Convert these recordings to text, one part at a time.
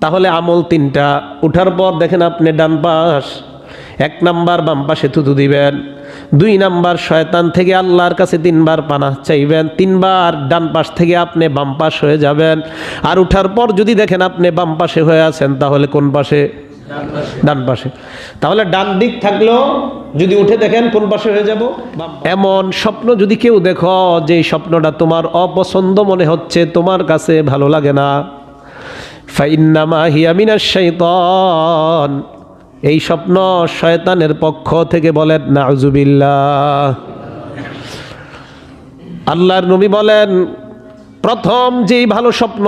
তাহলে আমল তিনটা। উঠার পর দেখেন আপনি ডান পাশ, 1 নাম্বার বাম পাশে থুতু দিবেন, 2 নাম্বার শয়তান থেকে আল্লাহর কাছে 3 বার পানাহ চাইবেন, 3 বার ডান পাশ থেকে আপনি বাম পাশ হয়ে যাবেন। আর উঠার পর যদি দেখেন আপনি বাম পাশে হয়ে আছেন, তাহলে কোন পাশে? ডান পাশে। তাহলে ডান দিক থাকলো, যদি উঠে দেখেন কোন পাশে হয়ে যাব? এমন স্বপ্ন যদি কেউ দেখো যে স্বপ্নটা তোমার অপছন্দ মনে হচ্ছে, তোমার কাছে ভালো লাগে না, ফাইন্নামা হিয়া মিনাশ শাইতান, এই স্বপ্ন শয়তানের পক্ষ থেকে। বলেন নাউজুবিল্লাহ। আল্লাহর নবী বলেন, প্রথম যেই ভালো স্বপ্ন,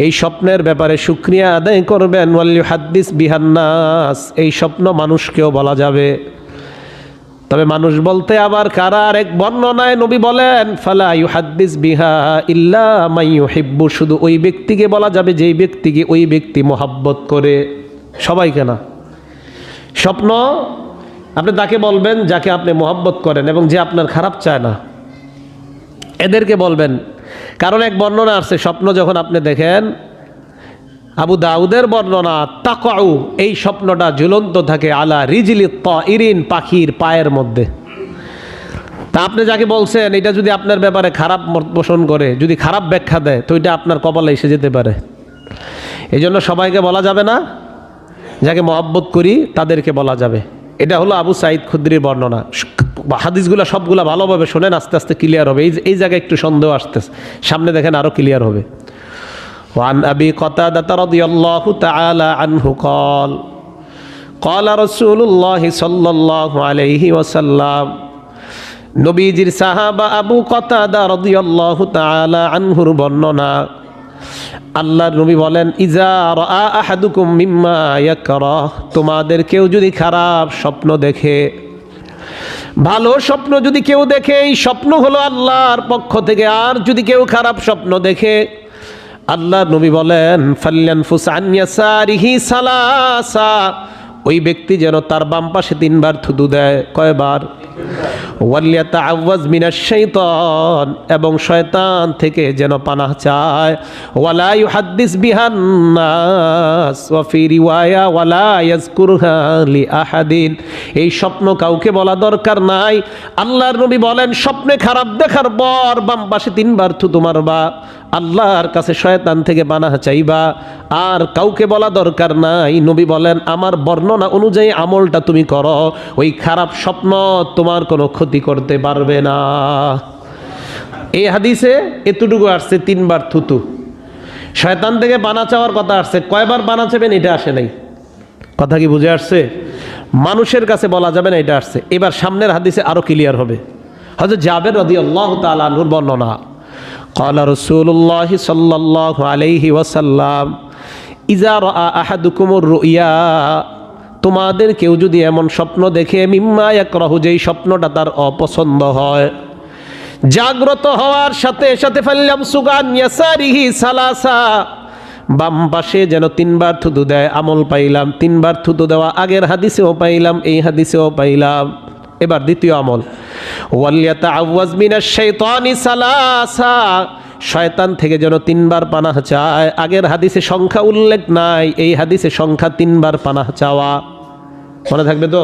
এই স্বপ্নের ব্যাপারে শুকরিয়া আদায় করবেন। ওয়ালিউহাদ্দিস বিহান নাস, এই স্বপ্ন মানুষকেও বলা যাবে। তবে মানুষ বলতে আবার কারা? এক বর্ণনায় নবী বলেন, ফালা ইউহাদ্দিস বিহা ইল্লা মান ইউহিব্বু, শুধু ওই ব্যক্তিকে বলা যাবে যেই ব্যক্তিকে ওই ব্যক্তি মোহাব্বত করে, সবাইকে না। স্বপ্ন আপনি তাকে বলবেন যাকে আপনি মোহাব্বত করেন এবং যে আপনার খারাপ চায় না, এদেরকে বলবেন। কারণ এক বর্ণনা আছে, স্বপ্ন যখন আপনি দেখেন, আবু দাউদের বর্ণনা, তাকাউ, এই স্বপ্নটা ঝুলন্ত থাকে আলা রিজলি তাইরিন, পাখির পায়ের মধ্যে। তা আপনি যাকে বলছেন, এটা যদি আপনার ব্যাপারে খারাপ মত পোষণ করে, যদি খারাপ ব্যাখ্যা দেয়, তো এটা আপনার কপালে এসে যেতে পারে। এই জন্য সবাইকে বলা যাবে না, যাকে মহব্বত করি তাদেরকে বলা যাবে। এটা হলো আবু সাঈদ খুদরির বর্ণনা। হাদিসগুলো সবগুলা ভালোভাবে শোনেন, আস্তে আস্তে ক্লিয়ার হবে। এই জায়গায় একটু সন্দেহ আসতেছে, সামনে দেখেন আরো ক্লিয়ার হবে। ওয়ান আবি কতাদা রাদিয়াল্লাহু তাআলা আনহু قال قال رسول الله صلى الله عليه وسلم, নবীজির সাহাবা আবু কতাদা রাদিয়াল্লাহু তাআলা আনহুর বর্ণনা, আল্লাহর নবী বলেন, ইজা রাআ আহাদুকুম মিম্মা ইয়াকরাহ, তোমাদের কেউ যদি খারাপ স্বপ্ন দেখে, ভালো স্বপ্ন যদি কেউ দেখে, এই স্বপ্ন হলো আল্লাহর পক্ষ থেকে। আর যদি কেউ খারাপ স্বপ্ন দেখে, আল্লাহর নবী বলেন, ফালয়ানফুস আন ইয়াসারিহি সালাসা, ওই ব্যক্তি যেন তার বাম পাশে 3 বার থুতু দেয়। কয়বার? ওয়ালিয়াতাআওয়াজ মিনাশ শাইতান, এবং শয়তান থেকে যেন পানাহ চায়। ওয়ালা ইউহাদ্দিস বিহান নাস, ওয়া ফি রিওয়ায়া ওয়ালা ইয়াজকুরহা লিআহাদিন, এই স্বপ্ন কাউকে বলা দরকার নাই। আল্লাহর নবী বলেন, স্বপ্নে খারাপ দেখার পর বাম পাশে 3 বার থুতু মারবা, আল্লাহর কাছে শয়তান থেকে পানাহ চাইবা, আর কাউকে বলা দরকার নাই। নবী বলেন, আমার বর্ণনা অনুযায়ী আমলটা তুমি করো, ওই খারাপ স্বপ্ন তোমার কোনো ক্ষতি করতে পারবে না। এই হাদিসে এতটুকু আসছে, 3 বার থুতু। শয়তান থেকে পানাহ চাওয়ার কথা আসছে, কয়বার পানাহ চাইবেন এটা আসে নাই। কথা কি বুঝে আসছে? মানুষের কাছে বলা যাবে না, এটা আসছে। এবার সামনের হাদিসে আরো ক্লিয়ার হবে। হযরত জাবের রাদিয়াল্লাহু তাআলা আনহুর বর্ণনা, قال رسول الله صلى الله عليه وسلم إذا رأى أحدكم الرؤيا, তোমাদের কেউ যদি এমন স্বপ্ন দেখে, মিম্মা ইয়াকরাহু, যেই স্বপ্নটা তার অপছন্দ হয়, জাগ্রত হওয়ার সাথে সাথে ফালয়ামসুক আন ইয়াসারিহি সালাসা, বাম পাশে যেন 3 বার থুতু দেয়। আমল পাইলাম, 3 বার থুতু দেওয়া আগের হাদিসেও পাইলাম, এই হাদিসেও পাইলাম। এবার দ্বিতীয় আমল, ওয়ালিয়াতাআওয়াজ মিনাশ শাইতানি সালাসা, শয়তান থেকে যেন 3 বার পানাহ চায়। আগের হাদিসে সংখ্যা উল্লেখ নাই, এই হাদিসে সংখ্যা 3 বার পানাহ চাওয়া। মনে থাকবে তো?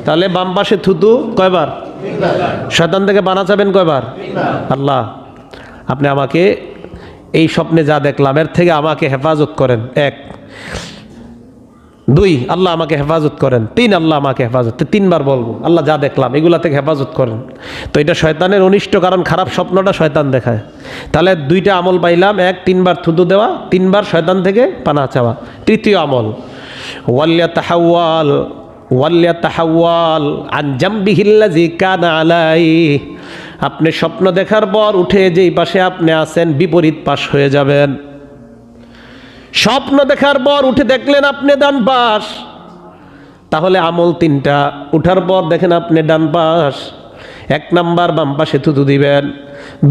তাহলে বাম পাশে থুতু কয়বার? 3 বার। শয়তান থেকে পানাহ চাবেন কয়বার? 3 বার। আল্লাহ, আপনি আমাকে এই স্বপ্নে যা দেখলাম এর থেকে আমাকে হেফাজত করেন। 1, 2, আল্লাহ আমাকে হেফাজত করেন। 3, আল্লাহ আমাকে হেফাজত। 3 বার বলবো, আল্লাহ যা দেখলাম এগুলা থেকে হেফাজত করেন। তো এটা শয়তানের অনিষ্ট, কারণ খারাপ স্বপ্নটা শয়তান দেখায়। তাহলে 2টা আমল পাইলাম, 1 3 বার থুতু দেওয়া, 3 বার শয়তান থেকে পানাহ চাওয়া। তৃতীয় আমল, ওয়ালিয়াতাহাওয়াল আন জামবিহিল্লাযী কানা আলাইহি, আপনি স্বপ্ন দেখার পর উঠে যেই পাশে আপনি আছেন বিপরীত পাশ হয়ে যাবেন। স্বপ্ন দেখার পর উঠে দেখলেন আপনি ডান পাশ, তাহলে আমল 3টা। উঠার পর দেখেন আপনি ডান পাশ, 1 নাম্বার বাম পাশে থুতু দিবেন,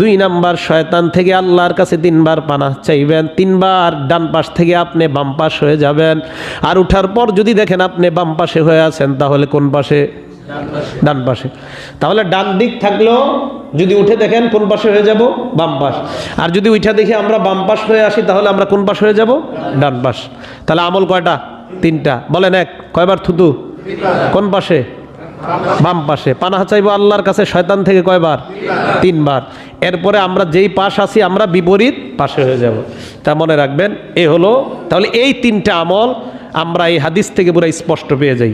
2 নাম্বার শয়তান থেকে আল্লাহর কাছে 3 বার পানাহ চাইবেন, 3 বার ডান পাশ থেকে আপনি বাম পাশ হয়ে যাবেন। আর উঠার পর যদি দেখেন আপনি বাম পাশে হয়ে আছেন, তাহলে কোন পাশে? ডান পাশে। তাহলে ডান দিক থাকলো, যদি উঠে দেখেন কোন পাশে হয়ে যাব? বাম পাশ। আর যদি উঠে দেখি আমরা বাম পাশ হয়ে আসি, তাহলে আমরা কোন পাশ হয়ে যাব? ডান পাশ। তাহলে আমল কয়টা? 3টা। বলেন এক, কয়বার থুতু? কোন পাশে? বাম পাশে। পানাহা চাইবো আল্লাহর কাছে শয়তান থেকে কয়বার? 3বার। এরপরে আমরা যেই পাশ আছি আমরা বিপরীত পাশে হয়ে যাব। তা মনে রাখবেন, এ হলো তাহলে এই 3টা আমল আমরা এই হাদিস থেকে পুরো স্পষ্ট পেয়ে যাই।